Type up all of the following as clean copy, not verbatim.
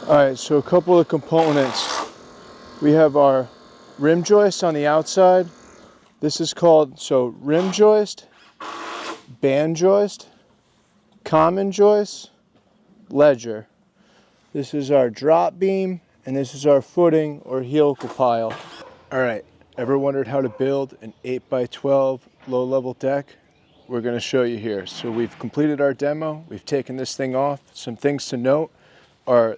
All right, so a couple of components. We have our rim joist on the outside. This is called, rim joist, band joist, common joist, ledger. This is our drop beam, and this is our footing or helical pile. All right, ever wondered how to build an 8x12 low-level deck? We're gonna show you here. So we've completed our demo. We've taken this thing off. Some things to note are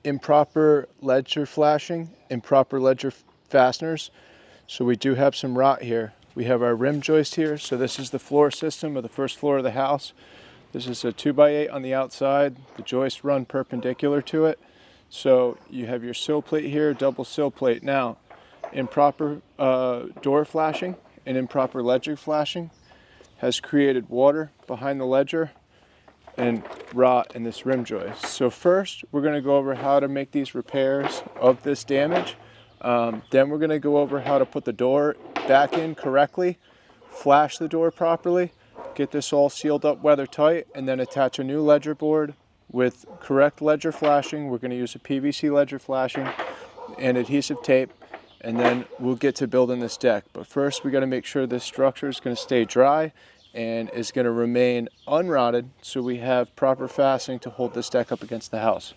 improper ledger flashing, improper ledger fasteners. So we do have some rot here. We have our rim joist here. So this is the floor system of the first floor of the house. This is a 2x8 on the outside. The joists run perpendicular to it. So you have your sill plate here, double sill plate. Now, improper door flashing and improper ledger flashing has created water behind the ledger and rot in this rim joist. So first, we're going to go over how to make these repairs of this damage. Then we're going to go over how to put the door back in correctly, flash the door properly, get this all sealed up weather tight, and then attach a new ledger board with correct ledger flashing. We're going to use a PVC ledger flashing and adhesive tape, and then we'll get to building this deck. But first, we got to make sure this structure is going to stay dry and is going to remain unrotted, so we have proper fastening to hold this deck up against the house.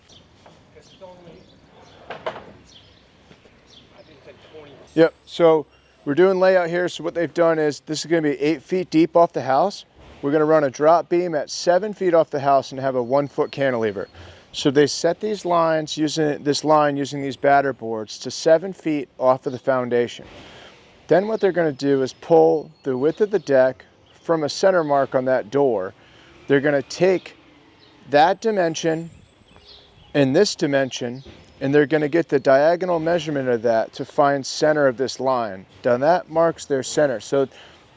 Yep, so we're doing layout here. So what they've done is, this is going to be 8 feet deep off the house. We're going to run a drop beam at 7 feet off the house and have a 1-foot cantilever. So they set these lines using these batter boards to 7 feet off of the foundation. Then what they're going to do is pull the width of the deck from a center mark on that door. They're going to take that dimension and this dimension, and they're going to get the diagonal measurement of that to find center of this line. Now that marks their center. So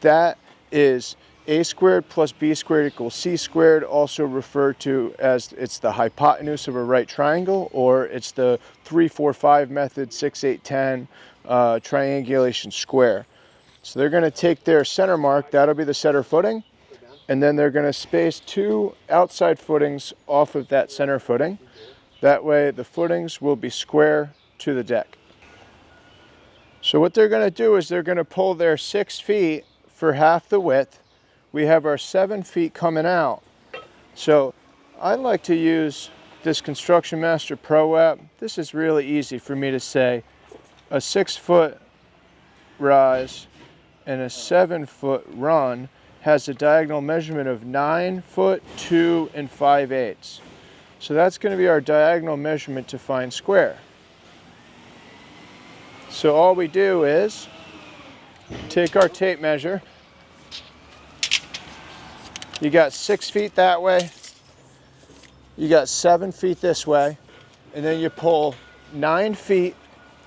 that is a squared plus b squared equals c squared, also referred to as it's the hypotenuse of a right triangle, or it's the 3-4-5 method, 6-8-10 triangulation square. So they're going to take their center mark, that'll be the center footing, and then they're going to space 2 outside footings off of that center footing. That way the footings will be square to the deck. So what they're going to do is they're going to pull their 6 feet for half the width. We have our 7 feet coming out. So I like to use this Construction Master Pro app. This is really easy for me to say. A 6-foot rise and a 7-foot run has a diagonal measurement of 9 foot 2 5/8. So that's going to be our diagonal measurement to find square. So all we do is take our tape measure. You got 6 feet that way, you got 7 feet this way, and then you pull 9 feet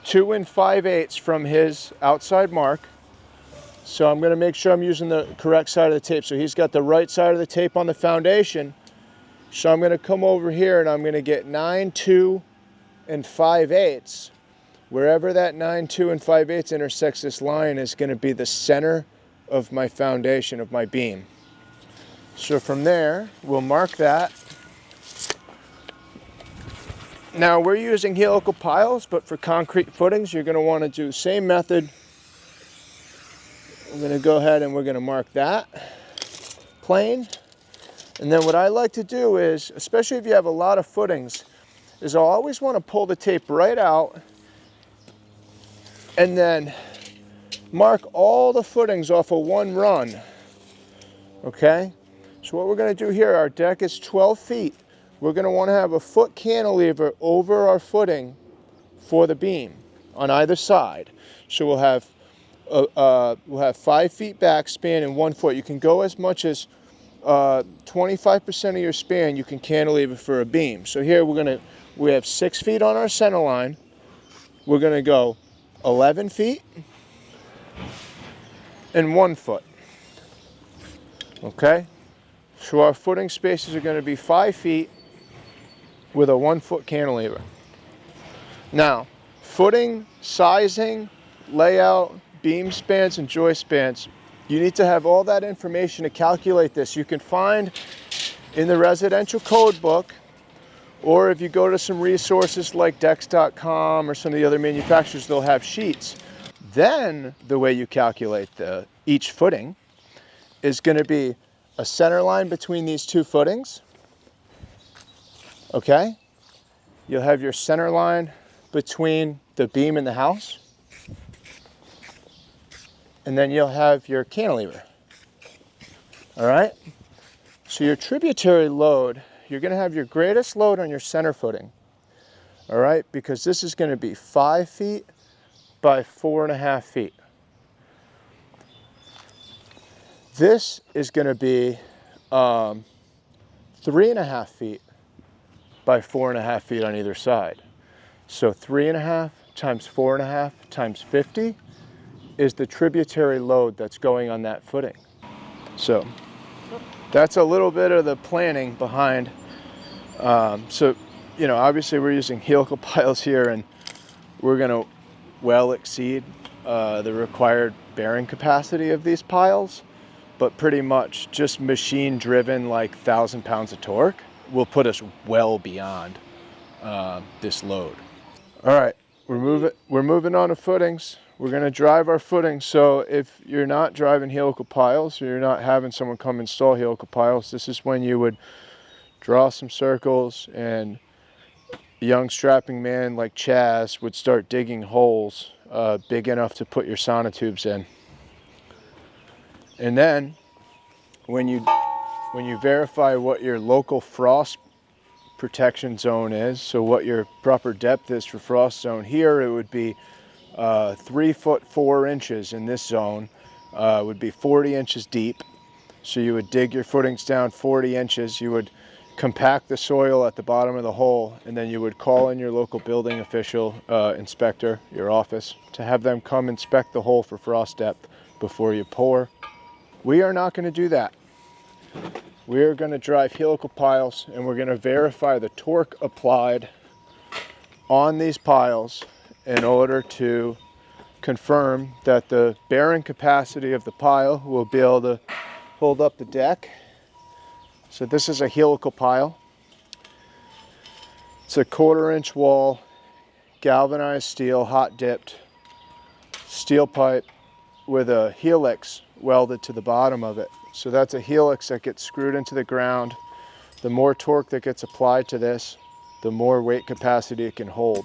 2 5/8 from his outside mark. So I'm going to make sure I'm using the correct side of the tape. So he's got the right side of the tape on the foundation. So I'm going to come over here and I'm going to get 9 2 5/8. Wherever that 9 2 5/8 intersects this line is going to be the center of my foundation of my beam. So from there, we'll mark that. Now we're using helical piles, but for concrete footings, you're going to want to do the same method. I'm going to go ahead and we're going to mark that plane. And then what I like to do is, especially if you have a lot of footings, is I'll always want to pull the tape right out and then mark all the footings off of one run. Okay? So what we're going to do here, our deck is 12 feet. We're going to want to have a foot cantilever over our footing for the beam on either side. So we'll have 5 feet back span and 1 foot. You can go as much as 25% of your span you can cantilever for a beam. So here we have 6 feet on our center line. We're going to go 11 feet and 1 foot. Okay? So our footing spaces are going to be 5 feet with a 1 foot cantilever. Now, footing, sizing, layout, beam spans, and joist spans, you need to have all that information to calculate this. You can find in the residential code book Or if you go to some resources like Dex.com or some of the other manufacturers, they'll have sheets. Then the way you calculate each footing is going to be a center line between these two footings. Okay? You'll have your center line between the beam and the house. And then you'll have your cantilever. All right? So your tributary load, you're going to have your greatest load on your center footing. All right? Because this is going to be 5 feet by 4.5 feet. This is going to be 3.5 feet by 4.5 feet on either side. So 3.5 times 4.5 times 50 is the tributary load that's going on that footing. So that's a little bit of the planning behind. So, you know, obviously we're using helical piles here, and we're going to well exceed the required bearing capacity of these piles, but pretty much just machine driven, like 1,000 pounds of torque will put us well beyond this load. All right, we're moving on to footings. We're going to drive our footings. So if you're not driving helical piles, or you're not having someone come install helical piles, this is when you would draw some circles, and a young strapping man like Chaz would start digging holes big enough to put your sonotubes in. And then when you verify what your local frost protection zone is, so what your proper depth is for frost zone, here it would be 3 foot 4 inches in this zone, would be 40 inches deep. So you would dig your footings down 40 inches, you would compact the soil at the bottom of the hole, and then you would call in your local building official, inspector, your office, to have them come inspect the hole for frost depth before you pour. We are not going to do that. We are going to drive helical piles, and we're going to verify the torque applied on these piles in order to confirm that the bearing capacity of the pile will be able to hold up the deck. So this is a helical pile. It's a 1/4 inch wall, galvanized steel, hot dipped steel pipe with a helix welded to the bottom of it. So that's a helix that gets screwed into the ground. The more torque that gets applied to this, the more weight capacity it can hold.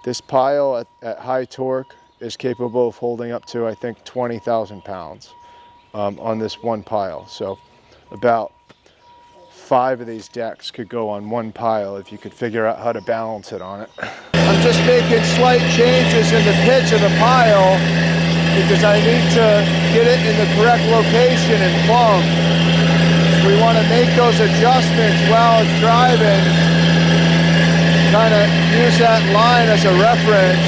This pile at high torque is capable of holding up to, I think, 20,000 pounds on this one pile. So about 5 of these decks could go on one pile if you could figure out how to balance it on it. I'm just making slight changes in the pitch of the pile because I need to get it in the correct location and plumb. We want to make those adjustments while it's driving, kind of use that line as a reference.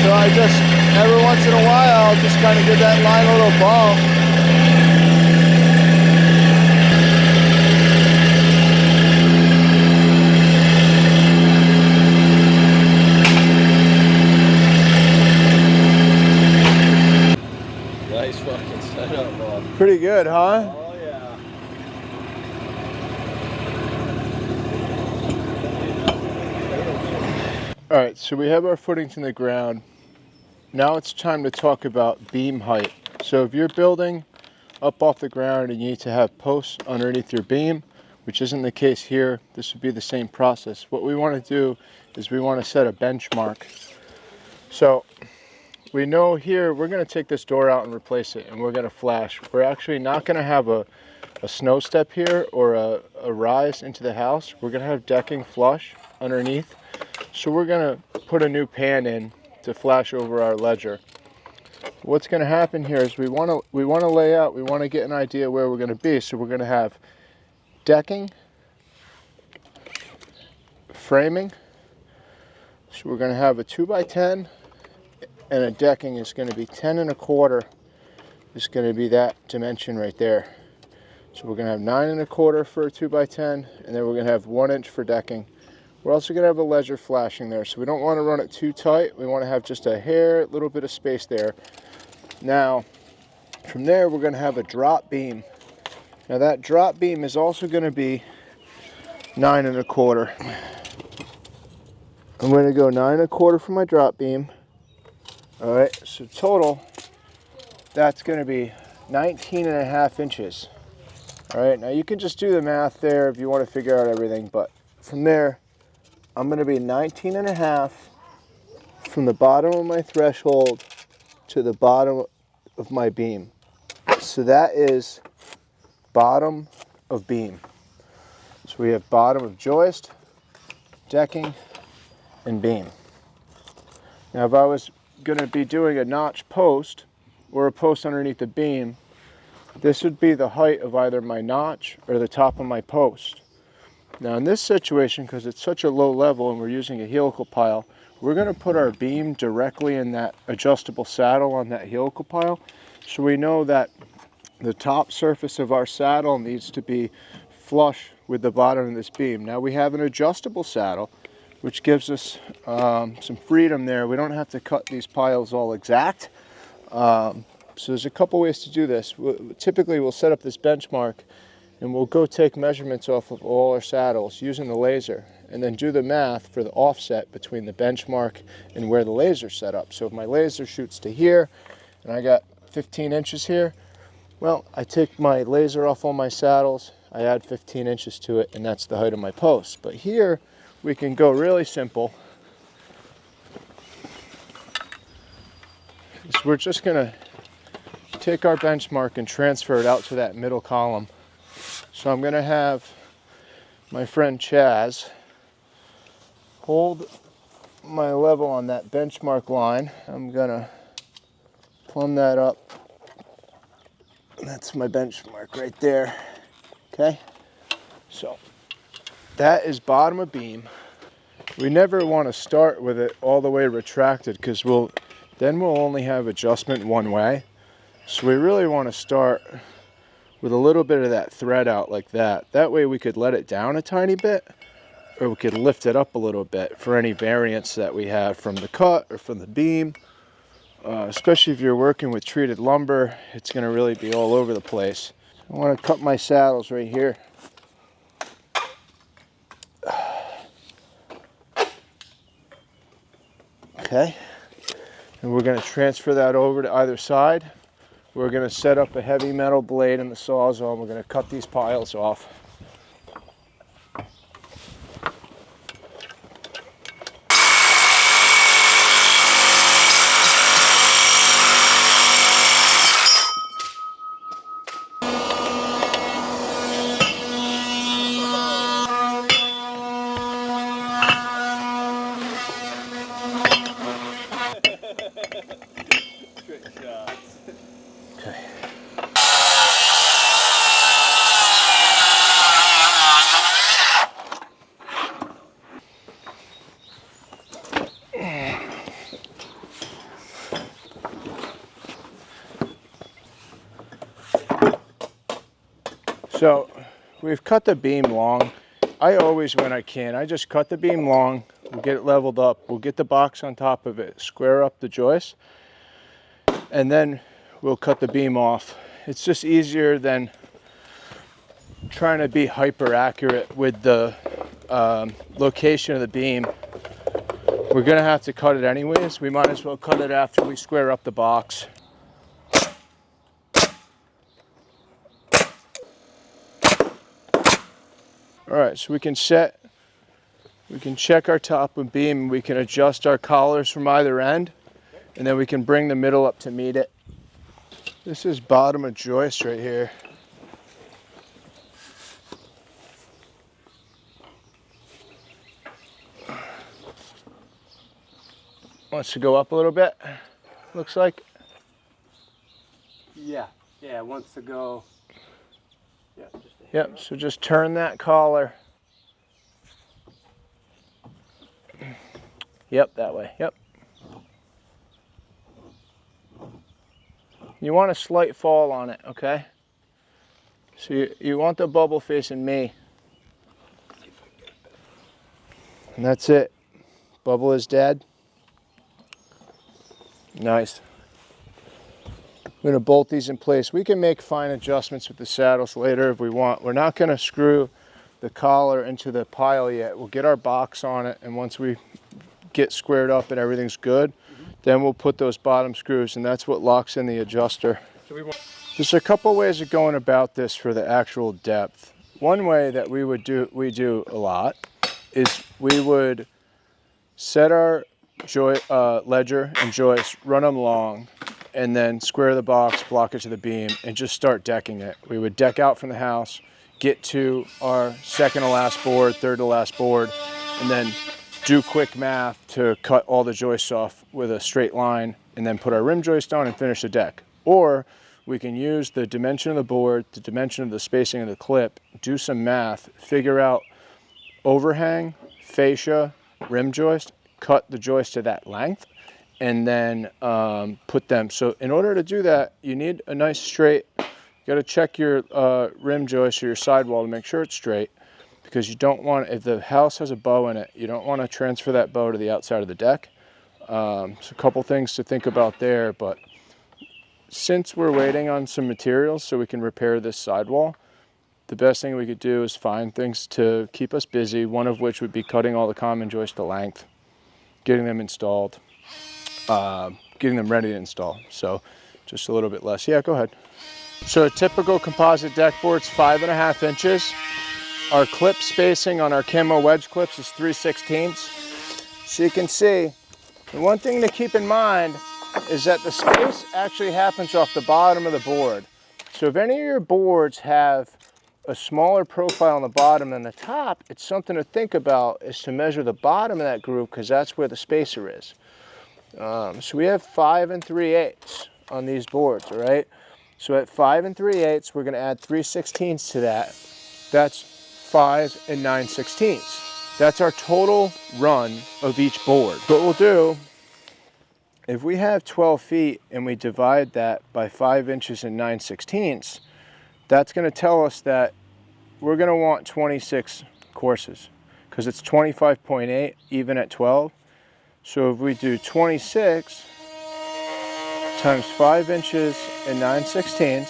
So I just, every once in a while, I'll just kind of give that line a little bump. Nice fucking setup, Bob. Pretty good, huh? Oh yeah. All right, so we have our footings in the ground. Now it's time to talk about beam height. So if you're building up off the ground and you need to have posts underneath your beam, which isn't the case here, this would be the same process. What we want to do is we want to set a benchmark. So we know here we're going to take this door out and replace it, and we're going to flash. We're actually not going to have a snow step here or a rise into the house. We're going to have decking flush underneath. So we're going to put a new pan in to flash over our ledger. What's going to happen here is we want to lay out, we want to get an idea where we're going to be. So we're going to have decking, framing. So we're going to have a 2x10, and a decking is going to be 10 1/4. Is going to be that dimension right there. So we're going to have 9 1/4 for a 2x10, and then we're going to have 1 inch for decking. We're also going to have a ledger flashing there, so we don't want to run it too tight. We want to have just a hair, little bit of space there. Now, from there, we're going to have a drop beam. Now that drop beam is also going to be 9 1/4. I'm going to go 9 1/4 for my drop beam. All right, so total, that's going to be 19 1/2 inches. All right, now you can just do the math there if you want to figure out everything, but from there, I'm going to be 19 1/2 from the bottom of my threshold to the bottom of my beam. So that is bottom of beam. So we have bottom of joist, decking, and beam. Now if I was going to be doing a notch post or a post underneath the beam, this would be the height of either my notch or the top of my post. Now in this situation, because it's such a low level and we're using a helical pile, we're going to put our beam directly in that adjustable saddle on that helical pile. So we know that the top surface of our saddle needs to be flush with the bottom of this beam. Now we have an adjustable saddle, which gives us some freedom there. We don't have to cut these piles all exact. So there's a couple ways to do this. Typically we'll set up this benchmark and we'll go take measurements off of all our saddles using the laser and then do the math for the offset between the benchmark and where the laser's set up. So if my laser shoots to here and I got 15 inches here, well, I take my laser off all my saddles, I add 15 inches to it, and that's the height of my post. But here we can go really simple. So we're just gonna take our benchmark and transfer it out to that middle column. So I'm gonna have my friend Chaz hold my level on that benchmark line. I'm gonna plumb that up. That's my benchmark right there. Okay, so that is bottom of beam. We never want to start with it all the way retracted because then we'll only have adjustment one way. So we really want to start with a little bit of that thread out like that. That way we could let it down a tiny bit, or we could lift it up a little bit for any variance that we have from the cut or from the beam. Especially if you're working with treated lumber, it's going to really be all over the place. I want to cut my saddles right here. Okay, and we're going to transfer that over to either side. We're going to set up a heavy metal blade in the Sawzall. We're going to cut these piles off. Trick shots. Okay. So we've cut the beam long. I always, when I can, I just cut the beam long, we'll get it leveled up, we'll get the box on top of it, square up the joist, and then we'll cut the beam off. It's just easier than trying to be hyper accurate with the location of the beam. We're gonna have to cut it anyways. We might as well cut it after we square up the box. All right, so we can check our top and beam, we can adjust our collars from either end, and then we can bring the middle up to meet it. This is bottom of joist right here. Wants to go up a little bit, looks like. Yeah, it wants to go. Yeah, Yep, so just turn that collar. Yep, that way, yep. You want a slight fall on it, okay? So you want the bubble facing me. And that's it. Bubble is dead. Nice. I'm going to bolt these in place. We can make fine adjustments with the saddles later if we want. We're not going to screw the collar into the pile yet. We'll get our box on it, and once we get squared up and everything's good, then we'll put those bottom screws, and that's what locks in the adjuster. There's a couple ways of going about this for the actual depth. One way that we do a lot is we would set our ledger and joist, run them long, and then square the box, block it to the beam, and just start decking it. We would deck out from the house, get to our second to last board, third to last board, and then do quick math to cut all the joists off with a straight line, and then put our rim joist on and finish the deck. Or we can use the dimension of the board, the dimension of the spacing of the clip, do some math, figure out overhang, fascia, rim joist, cut the joist to that length, and then put them. So in order to do that, you need a nice straight, you gotta check your rim joist or your sidewall to make sure it's straight, because you don't want, if the house has a bow in it, you don't want to transfer that bow to the outside of the deck. So a couple things to think about there, but since we're waiting on some materials so we can repair this sidewall, the best thing we could do is find things to keep us busy, one of which would be cutting all the common joists to length, getting them installed, getting them ready to install. So just a little bit less. Yeah, go ahead. So a typical composite deck board's 5.5 inches. Our clip spacing on our camo wedge clips is 3/16. So you can see, the one thing to keep in mind is that the space actually happens off the bottom of the board. So if any of your boards have a smaller profile on the bottom than the top, it's something to think about, is to measure the bottom of that groove, because that's where the spacer is. So we have 5 3/8 on these boards, all right? So at 5 3/8, we're gonna add 3/16 to that. That's 5 9/16. That's our total run of each board. What we'll do, if we have 12 feet and we divide that by 5 inches and 9/16, that's going to tell us that we're going to want 26 courses, because it's 25.8 even at 12. So if we do 26 times 5 inches and 9/16,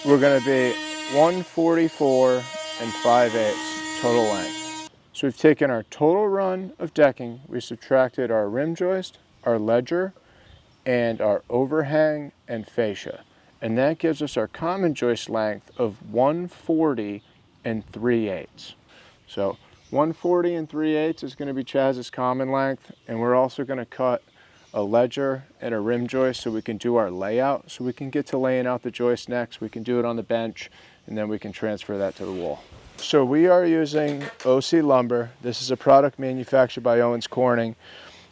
we're going to be 144 and 5/8 total length. So we've taken our total run of decking, we subtracted our rim joist, our ledger, and our overhang and fascia. And that gives us our common joist length of 140 and 3/8. So 140 and 3/8 is going to be Chaz's common length, and we're also going to cut a ledger and a rim joist so we can do our layout, so we can get to laying out the joist next. We can do it on the bench, and then we can transfer that to the wall. So we are using OC lumber. This is a product manufactured by Owens Corning.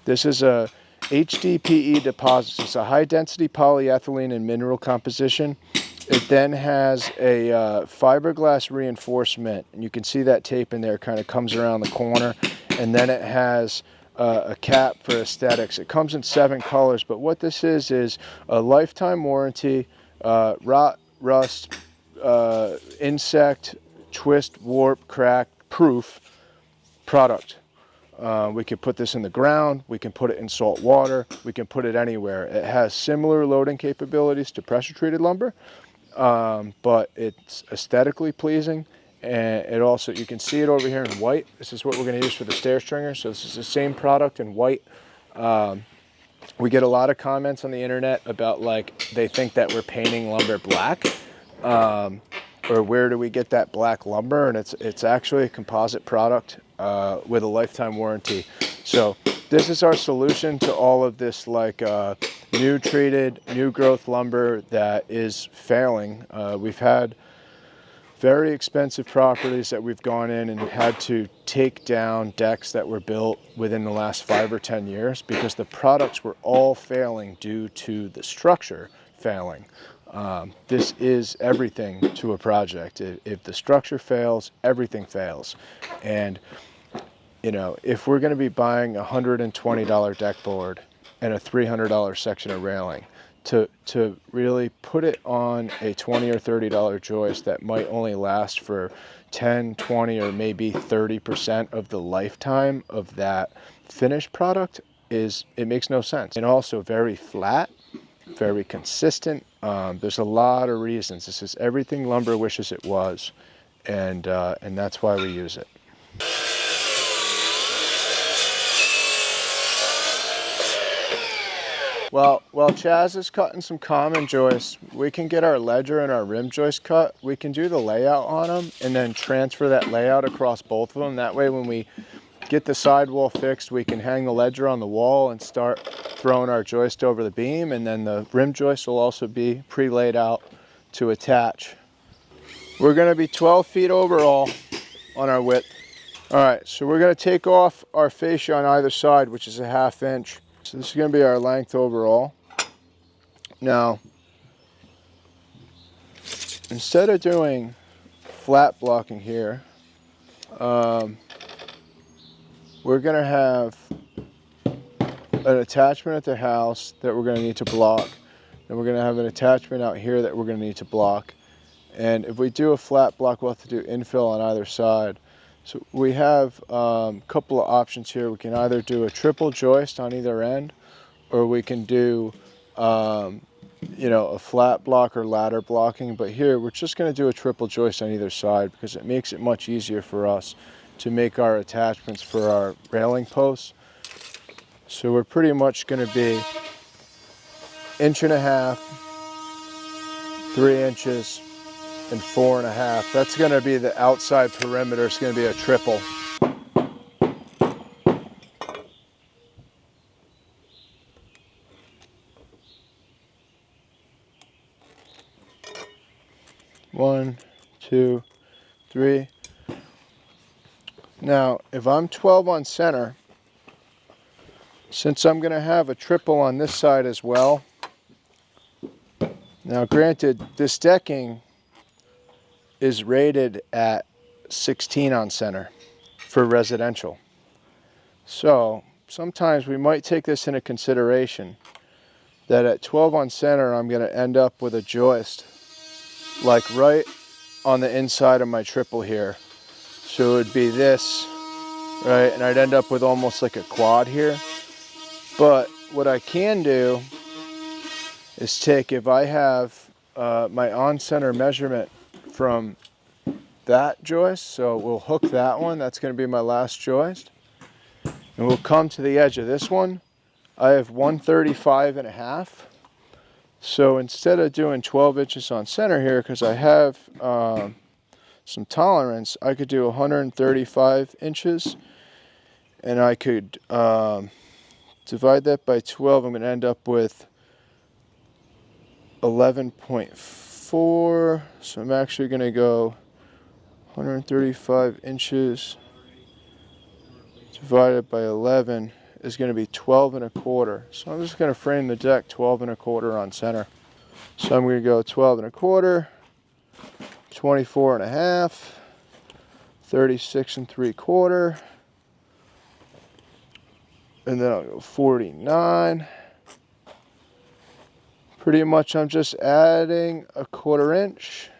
This is a HDPE deposit. It's a high density polyethylene and mineral composition. It then has a fiberglass reinforcement, and you can see that tape in there kind of comes around the corner, and then it has a cap for aesthetics. It comes in 7 colors, but what this is a lifetime warranty, rot, rust, insect, twist, warp, crack proof product. We can put this in the ground, we can put it in salt water, we can put it anywhere. It has similar loading capabilities to pressure treated lumber, but it's aesthetically pleasing, and it also, you can see it over here in white. This is what we're going to use for the stair stringer. So this is the same product in white. We get a lot of comments on the internet about, like, they think that we're painting lumber black. Or where do we get that black lumber? And it's actually a composite product with a lifetime warranty. So this is our solution to all of this, like new treated, new growth lumber that is failing. We've had very expensive properties that we've gone in and had to take down decks that were built within the last 5 or 10 years because the products were all failing due to the structure failing. This is everything to a project. If the structure fails, everything fails. And, you know, if we're going to be buying a $120 deck board and a $300 section of railing, to really put it on a $20 or $30 joist that might only last for 10, 20, or maybe 30% of the lifetime of that finished product, it makes no sense. And also very flat, very consistent. There's a lot of reasons. This is everything lumber wishes it was, and that's why we use it. Well, while Chaz is cutting some common joists, we can get our ledger and our rim joist cut. We can do the layout on them and then transfer that layout across both of them. That way when we get the sidewall fixed, we can hang the ledger on the wall and start throwing our joist over the beam, and then the rim joist will also be pre-laid out to attach. We're going to be 12 feet overall on our width. All right, so we're going to take off our fascia on either side, which is a 1/2 inch. So this is going to be our length overall. Now, instead of doing flat blocking here, we're going to have an attachment at the house that we're going to need to block. And we're going to have an attachment out here that we're going to need to block. And if we do a flat block, we'll have to do infill on either side. So we have a couple of options here. We can either do a triple joist on either end, or we can do you know, a flat block or ladder blocking. But here we're just going to do a triple joist on either side because it makes it much easier for us to make our attachments for our railing posts. So we're pretty much going to be 1.5 inches, 3 inches, and 4.5. That's going to be the outside perimeter. It's going to be a triple. One, two, three. Now, if I'm 12 on center, since I'm going to have a triple on this side as well. Now, granted, this decking is rated at 16 on center for residential. So sometimes we might take this into consideration that at 12 on center, I'm going to end up with a joist like right on the inside of my triple here. So it would be this, right? And I'd end up with almost like a quad here. But what I can do is take, if I have my on-center measurement from that joist, so we'll hook that one, that's going to be my last joist, and we'll come to the edge of this one. I have 135.5, so instead of doing 12 inches on center here, because I have some tolerance, I could do 135 inches, and I could divide that by 12. I'm going to end up with 11.4, so I'm actually going to go 135 inches divided by 11 is going to be 12.25. So I'm just going to frame the deck 12.25 on center. So I'm going to go 12.25, 24.5, 36.75, and then I'll go 49. Pretty much I'm just adding a 1/4 inch.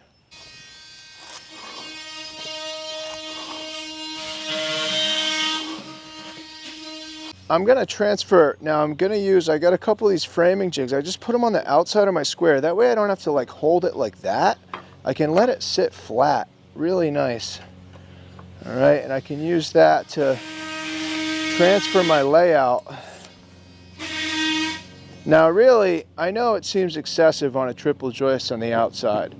I'm going to transfer, now I'm going to use, I got a couple of these framing jigs. I just put them on the outside of my square. That way I don't have to like hold it like that. I can let it sit flat, really nice. All right, and I can use that to transfer my layout. Now really, I know it seems excessive on a triple joist on the outside.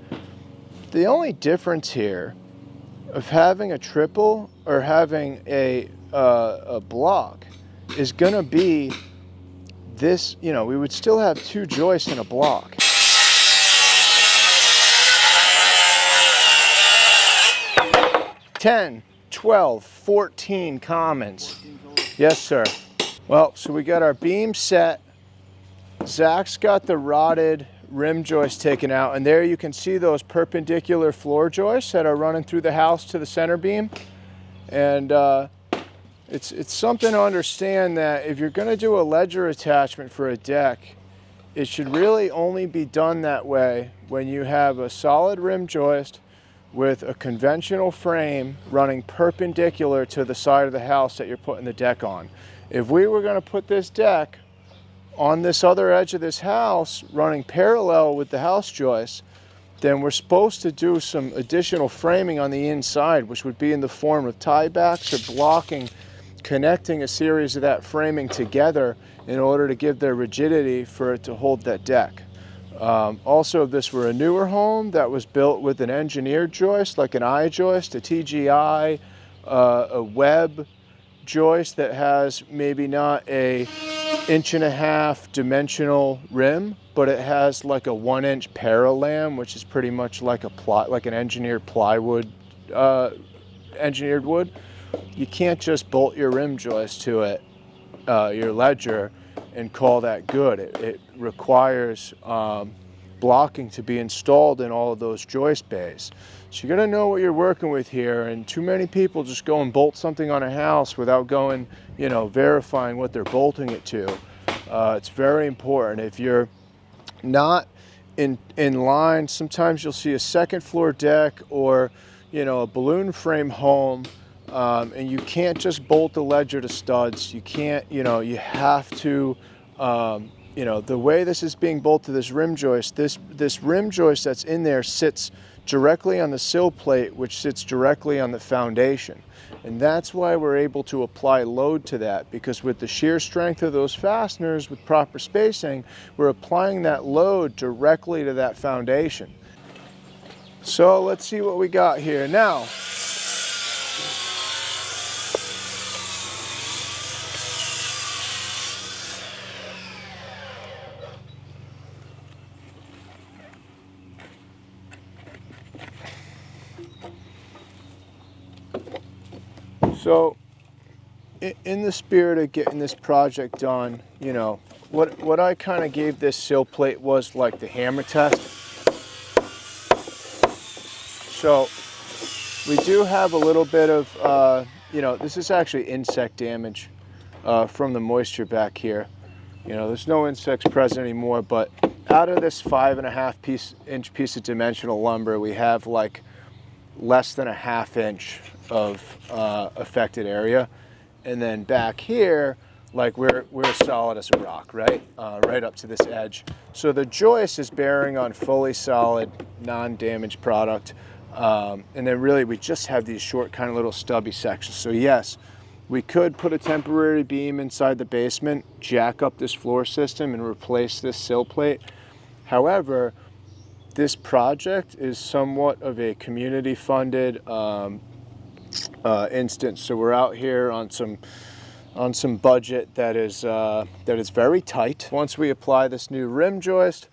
The only difference here of having a triple or having a block is gonna be this, you know, we would still have 2 joists in a block. $10, $12, $14 commons. Yes, sir. Well, so we got our beam set. Zach's got the rotted rim joist taken out, and there you can see those perpendicular floor joists that are running through the house to the center beam. And it's something to understand that if you're going to do a ledger attachment for a deck, it should really only be done that way when you have a solid rim joist with a conventional frame running perpendicular to the side of the house that you're putting the deck on. If we were going to put this deck on this other edge of this house, running parallel with the house joist, then we're supposed to do some additional framing on the inside, which would be in the form of tiebacks or blocking, connecting a series of that framing together in order to give their rigidity for it to hold that deck. Also, if this were a newer home that was built with an engineered joist, like an I-joist, a TGI, a web joist that has maybe not a 1.5-inch dimensional rim, but it has like a 1-inch parallam, which is pretty much like an engineered plywood, engineered wood. You can't just bolt your rim joist to it, your ledger, and call that good. It requires blocking to be installed in all of those joist bays. So you got to know what you're working with here, and too many people just go and bolt something on a house without going, verifying what they're bolting it to. It's very important. If you're not in line, sometimes you'll see a second floor deck or a balloon frame home, and you can't just bolt the ledger to studs. You can't, you have to, the way this is being bolted to this rim joist, this rim joist that's in there sits directly on the sill plate, which sits directly on the foundation. And that's why we're able to apply load to that, because with the shear strength of those fasteners with proper spacing, we're applying that load directly to that foundation. So let's see what we got here. Now, so, in the spirit of getting this project done, what I kind of gave this sill plate was like the hammer test. So, we do have a little bit of, this is actually insect damage from the moisture back here. There's no insects present anymore, but out of this 5.5-inch piece of dimensional lumber, we have like less than a 1/2 inch of affected area, and then back here, like we're solid as a rock, right? Right up to this edge. So the joist is bearing on fully solid, non-damaged product, and then really we just have these short, kind of little stubby sections. So yes, we could put a temporary beam inside the basement, jack up this floor system, and replace this sill plate. However, this project is somewhat of a community-funded instance, so we're out here on some budget that is very tight. Once we apply this new rim joist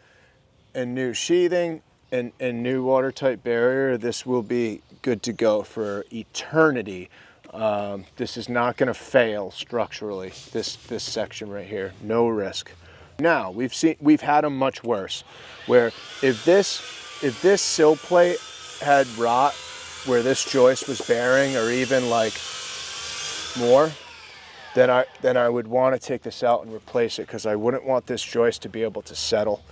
and new sheathing and new watertight barrier, this will be good to go for eternity. This is not going to fail structurally. This section right here, no risk. Now we've had them much worse, where if this sill plate had rot where this joist was bearing, or even like more, then I would want to take this out and replace it, because I wouldn't want this joist to be able to settle.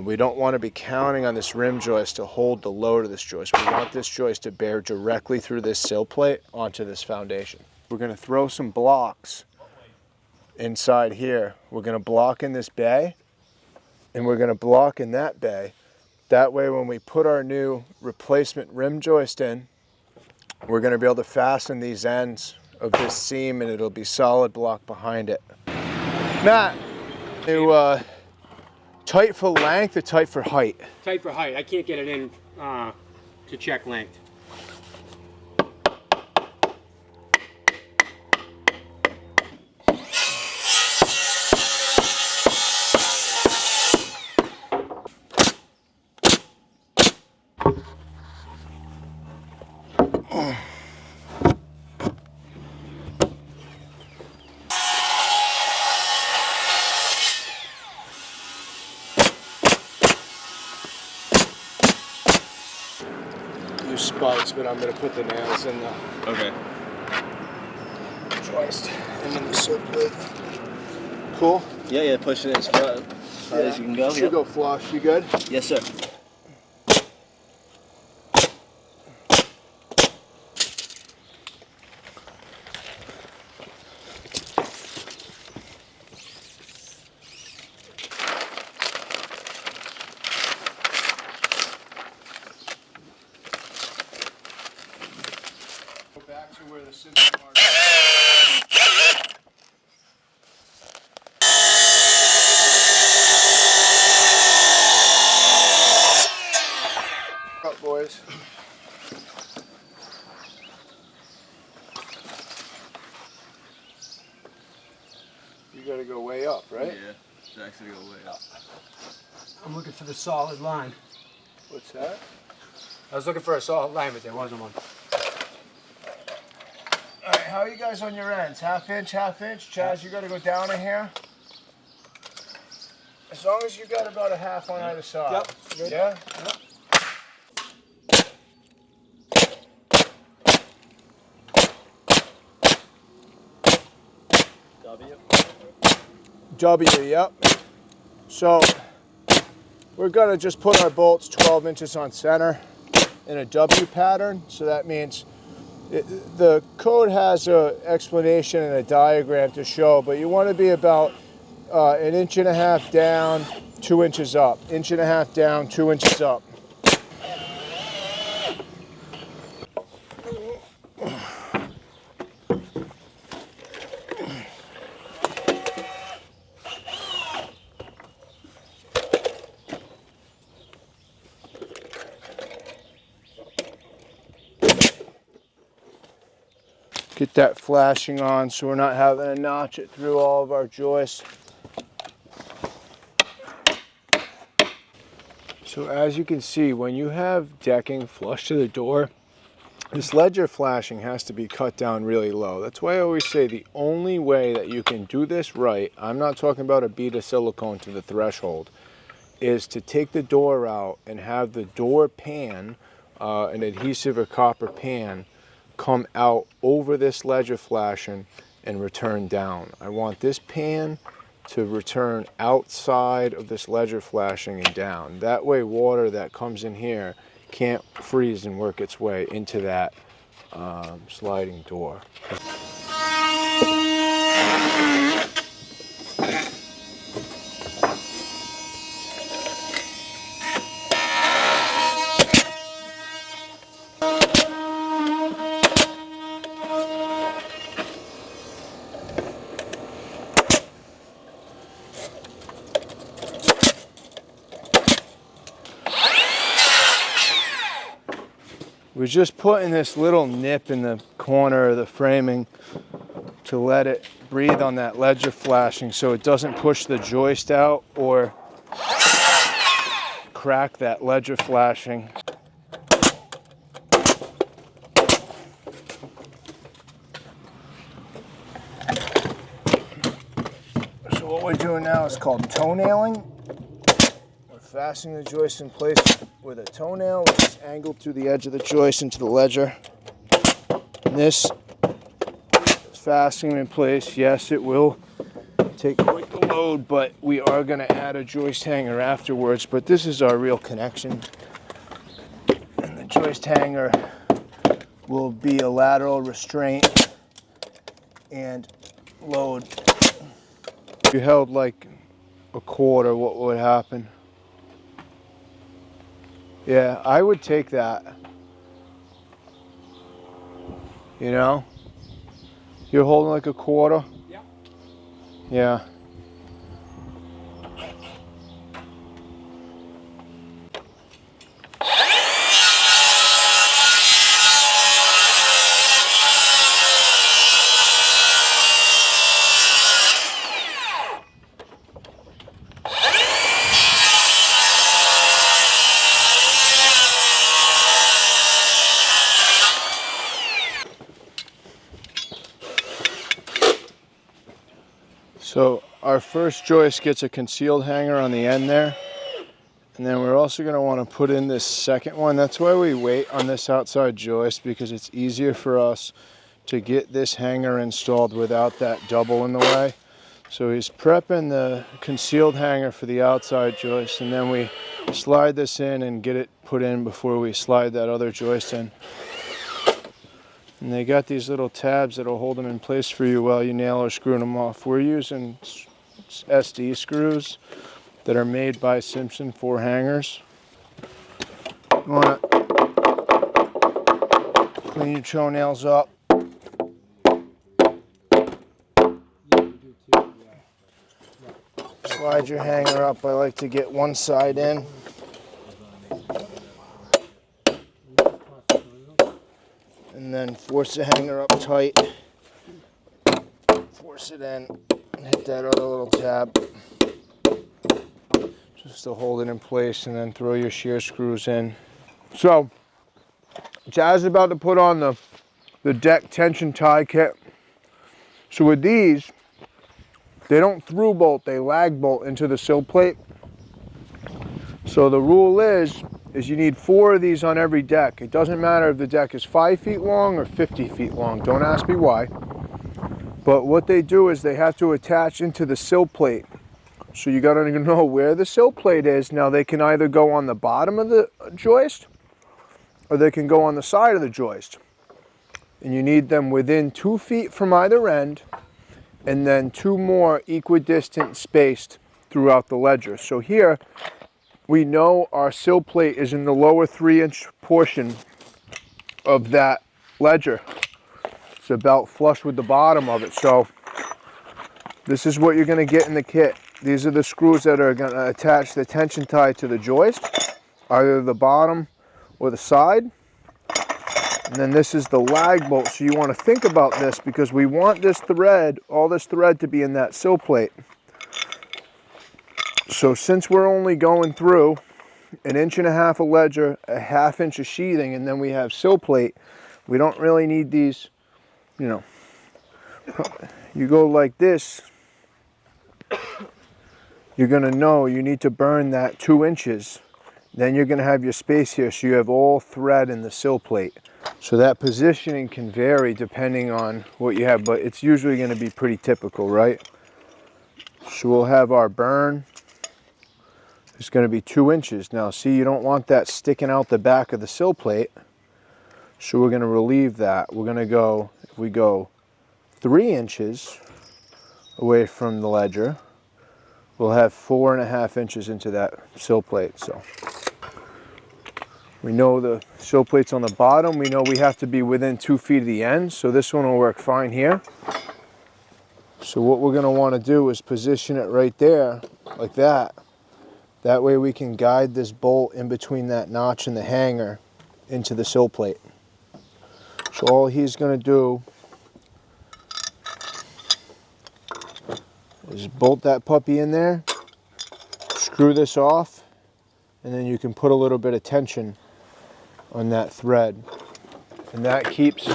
We don't want to be counting on this rim joist to hold the load of this joist. We want this joist to bear directly through this sill plate onto this foundation. We're going to throw some blocks inside here. We're going to block in this bay, and we're going to block in that bay. That way, when we put our new replacement rim joist in, we're going to be able to fasten these ends of this seam, and it'll be solid block behind it. Matt, tight for length or tight for height? Tight for height. I can't get it in to check length. Spikes, but I'm going to put the nails in the joist and in the sill plate. Cool? Yeah, push it as far as you can go. Should go flush. You good? Yes, sir. boys. You gotta go way up, right? Yeah, it's actually go way up. I'm looking for the solid line. What's that? I was looking for a solid line, but there wasn't one. Alright, how are you guys on your ends? Half inch, half inch? Chaz, you gotta go down in here? As long as you got about a half on either side. Yep. Good. Yeah? Yep. W, yep. So we're gonna just put our bolts 12 inches on center in a W pattern. So that means the code has an explanation and a diagram to show, but you want to be about 1.5 inches down, 2 inches up. 1.5 inches down, 2 inches up. Get that flashing on so we're not having to notch it through all of our joists. So as you can see, when you have decking flush to the door, this ledger flashing has to be cut down really low. That's why I always say the only way that you can do this right, I'm not talking about a bead of silicone to the threshold, is to take the door out and have the door pan, an adhesive or copper pan, come out over this ledger flashing and return down. I want this pan to return outside of this ledger flashing and down. That way water that comes in here can't freeze and work its way into that sliding door. We're just putting this little nip in the corner of the framing to let it breathe on that ledger flashing so it doesn't push the joist out or crack that ledger flashing. So what we're doing now is called toenailing. We're fastening the joist in place with a toenail, which is angled through the edge of the joist into the ledger. And this is fastening in place. Yes, it will take quite the load, but we are going to add a joist hanger afterwards. But this is our real connection. And the joist hanger will be a lateral restraint and load. If you held like a quarter, what would happen? Yeah, I would take that. You know? You're holding like a quarter? Yeah. Yeah. So our first joist gets a concealed hanger on the end there. And then we're also going to want to put in this second one. That's why we wait on this outside joist, because it's easier for us to get this hanger installed without that double in the way. So he's prepping the concealed hanger for the outside joist, and then we slide this in and get it put in before we slide that other joist in. And they got these little tabs that'll hold them in place for you while you nail or screw them off. We're using SD screws that are made by Simpson for hangers. You want to clean your toenails up. Slide your hanger up. I like to get one side in. force the hanger up tight. Force it in and hit that other little tab. Just to hold it in place, and then throw your shear screws in. So, Jazz is about to put on the deck tension tie kit. So with these, they don't through bolt, they lag bolt into the sill plate. So the rule is you need 4 of these on every deck. It doesn't matter if the deck is 5 feet long or 50 feet long. Don't ask me why. But what they do is they have to attach into the sill plate. So you gotta know where the sill plate is. Now they can either go on the bottom of the joist, or they can go on the side of the joist. And you need them within 2 feet from either end, and then 2 more equidistant spaced throughout the ledger. So here, we know our sill plate is in the lower 3-inch portion of that ledger. It's about flush with the bottom of it. So this is what you're gonna get in the kit. These are the screws that are gonna attach the tension tie to the joist, either the bottom or the side. And then this is the lag bolt. So you wanna think about this, because we want this thread, all this thread, to be in that sill plate. So since we're only going through 1.5 inches of ledger, 1/2 inch of sheathing, and then we have sill plate, we don't really need these, you know. You go like this, you're gonna know you need to burn that 2 inches. Then you're gonna have your space here, so you have all thread in the sill plate. So that positioning can vary depending on what you have, but it's usually gonna be pretty typical, right? So we'll have our burn. It's going to be 2 inches. Now see, you don't want that sticking out the back of the sill plate. So we're going to relieve that. We're going to go, if we go 3 inches away from the ledger, we'll have 4.5 inches into that sill plate. So we know the sill plate's on the bottom. We know we have to be within 2 feet of the end. So this one will work fine here. So what we're going to want to do is position it right there, like that. That way we can guide this bolt in between that notch and the hanger into the sill plate. So all he's going to do is bolt that puppy in there, screw this off, and then you can put a little bit of tension on that thread. And that keeps,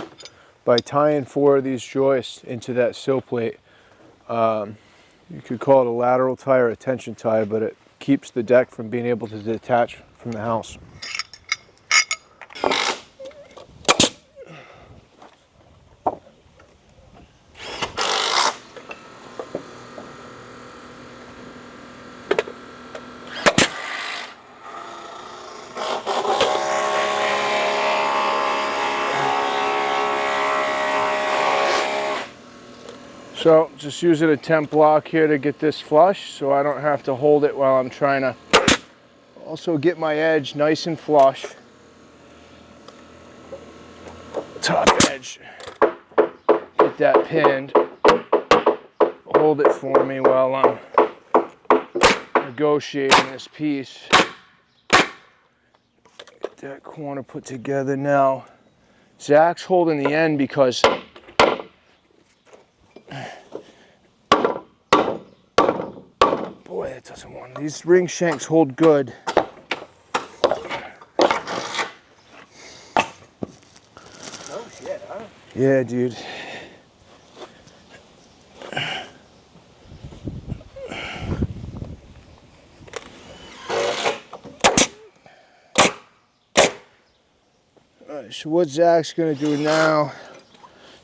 by tying 4 of these joists into that sill plate, you could call it a lateral tie or a tension tie, but it keeps the deck from being able to detach from the house. So just using a temp block here to get this flush, so I don't have to hold it while I'm trying to also get my edge nice and flush. Top edge. Get that pinned. Hold it for me while I'm negotiating this piece. Get that corner put together now. Zach's holding the end because boy, that doesn't want it. These ring shanks hold good. Oh shit, huh? Yeah, dude. Alright, so what Zach's gonna do now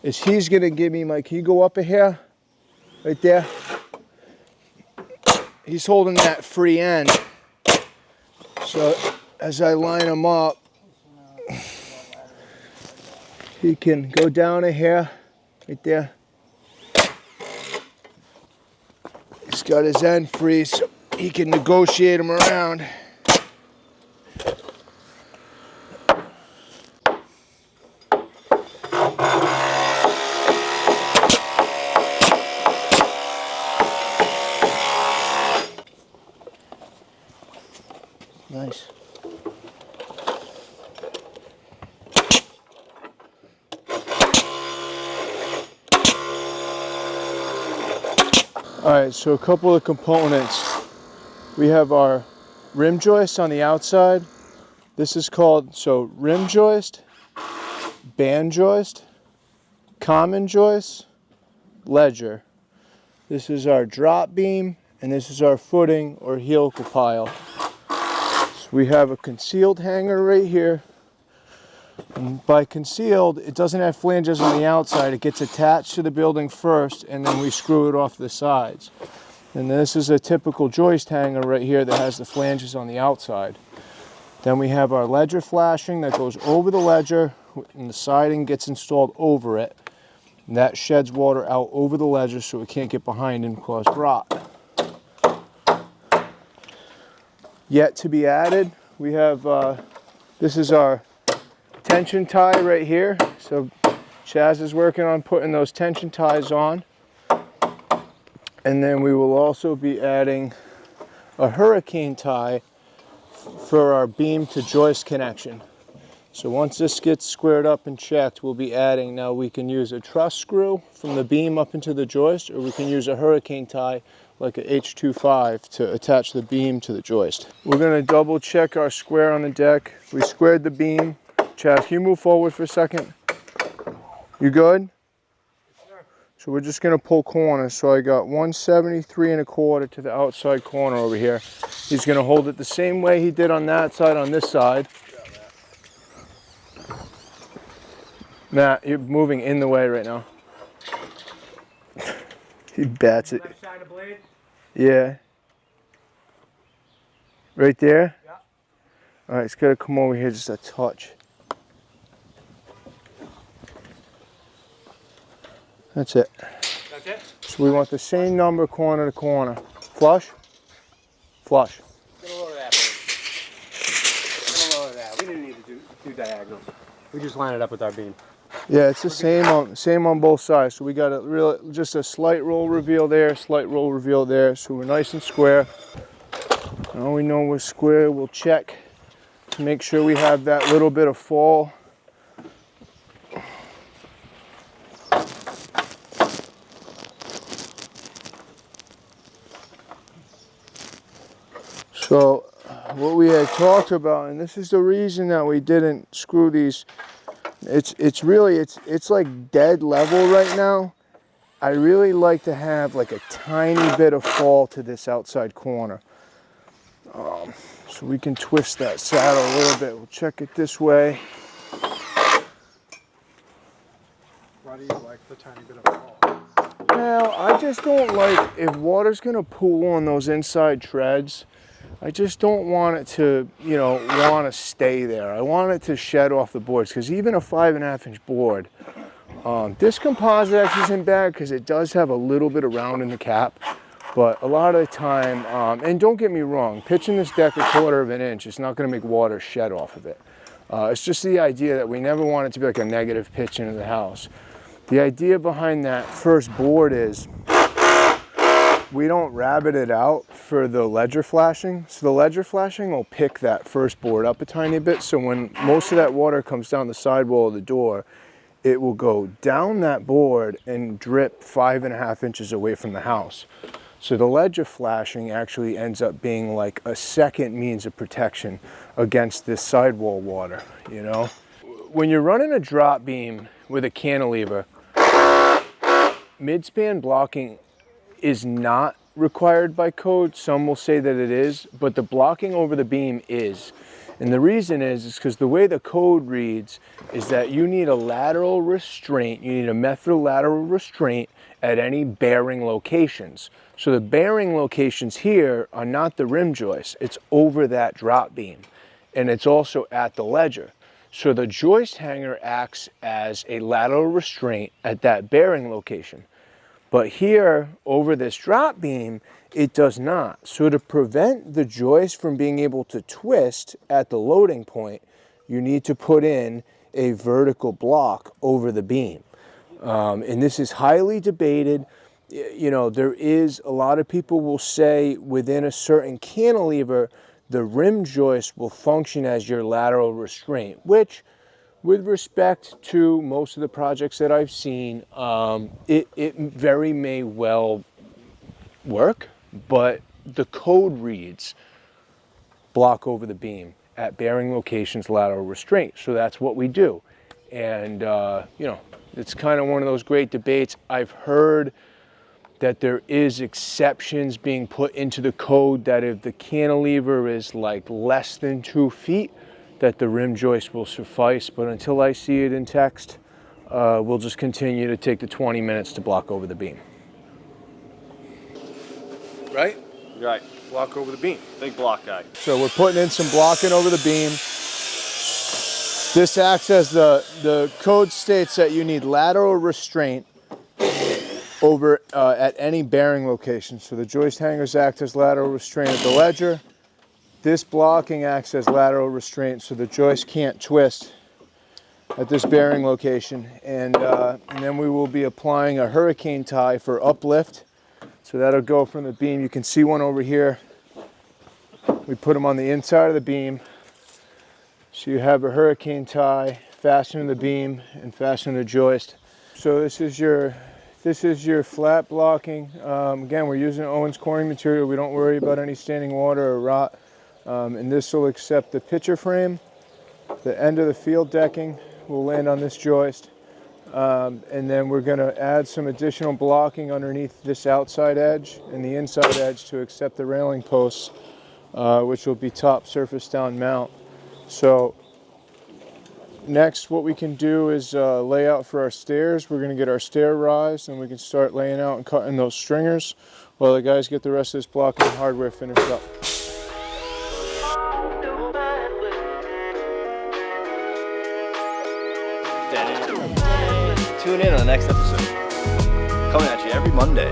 is he's gonna give me my, can you go up a hair? Right there? He's holding that free end. So as I line him up, he can go down a hair right there. He's got his end free, so he can negotiate him around. Nice. All right, so a couple of components. We have our rim joist on the outside. This is called, so rim joist, band joist, common joist, ledger. This is our drop beam, and this is our footing or helical pile. So we have a concealed hanger right here. And by concealed, it doesn't have flanges on the outside. It gets attached to the building first, and then we screw it off the sides. And this is a typical joist hanger right here that has the flanges on the outside. Then we have our ledger flashing that goes over the ledger, and the siding gets installed over it. And that sheds water out over the ledger so it can't get behind and cause rot. Yet to be added, we have, this is our tension tie right here. So Chaz is working on putting those tension ties on. And then we will also be adding a hurricane tie for our beam to joist connection. So once this gets squared up and checked, we'll be adding, now we can use a truss screw from the beam up into the joist, or we can use a hurricane tie like a H25 to attach the beam to the joist. We're gonna double check our square on the deck. We squared the beam. Chaz, can you move forward for a second? You good? So we're just gonna pull corners. So I got 173 1/4 to the outside corner over here. He's gonna hold it the same way he did on that side on this side. Matt, you're moving in the way right now. He bats it. Left side of blade? Yeah. Right there? Yeah. All right, it's gotta come over here just a touch. That's it. That's it? So we want the same number corner to corner. Flush? Flush. Get a load of that, please. Get a load of that. We didn't need to do diagonal. We just lined it up with our beam. Yeah, it's the same on both sides. So we got just a slight roll reveal there, slight roll reveal there. So we're nice and square. Now we know we're square. We'll check to make sure we have that little bit of fall. So what we had talked about, and this is the reason that we didn't screw these, it's like dead level right now. I really like to have like a tiny bit of fall to this outside corner. So we can twist that saddle a little bit. We'll check it this way. Why do you like the tiny bit of fall? Now, I just don't like, if water's gonna pool on those inside treads, I just don't want it to, want to stay there. I want it to shed off the boards, because even a 5.5 inch board, this composite actually isn't bad because it does have a little bit of round in the cap, but a lot of the time, and don't get me wrong, pitching this deck 1/4 inch, it's not going to make water shed off of it. It's just the idea that we never want it to be like a negative pitch into the house. The idea behind that first board is we don't rabbit it out for the ledger flashing. So the ledger flashing will pick that first board up a tiny bit. So when most of that water comes down the sidewall of the door, it will go down that board and drip 5.5 inches away from the house. So the ledger flashing actually ends up being like a second means of protection against this sidewall water, When you're running a drop beam with a cantilever, midspan blocking is not required by code. Some will say that it is, but the blocking over the beam is. And the reason is because the way the code reads is that you need a lateral restraint, you need a method of lateral restraint at any bearing locations. So the bearing locations here are not the rim joist, it's over that drop beam. And it's also at the ledger. So the joist hanger acts as a lateral restraint at that bearing location. But here, over this drop beam, it does not. So to prevent the joist from being able to twist at the loading point, you need to put in a vertical block over the beam. And this is highly debated. There is, a lot of people will say within a certain cantilever, the rim joist will function as your lateral restraint, which, with respect to most of the projects that I've seen, it very may well work, but the code reads block over the beam at bearing locations, lateral restraint. So that's what we do. And, you know, it's kind of one of those great debates. I've heard that there is exceptions being put into the code that if the cantilever is like less than 2 feet, that the rim joist will suffice. But until I see it in text, we'll just continue to take the 20 minutes to block over the beam. Right? Right. Block over the beam. Big block guy. So we're putting in some blocking over the beam. This acts as the code states that you need lateral restraint over at any bearing location. So the joist hangers act as lateral restraint at the ledger. This blocking acts as lateral restraint so the joist can't twist at this bearing location. And then we will be applying a hurricane tie for uplift. So that'll go from the beam. You can see one over here. We put them on the inside of the beam. So you have a hurricane tie fastening the beam and fastening the joist. So this is your flat blocking. Again, we're using Owens Corning material. We don't worry about any standing water or rot. And this will accept the pitcher frame. The end of the field decking will land on this joist. And then we're going to add some additional blocking underneath this outside edge and the inside edge to accept the railing posts, which will be top surface down mount. So next what we can do is lay out for our stairs. We're going to get our stair rise and we can start laying out and cutting those stringers while the guys get the rest of this blocking and hardware finished up. Tune in on the next episode. Coming at you every Monday.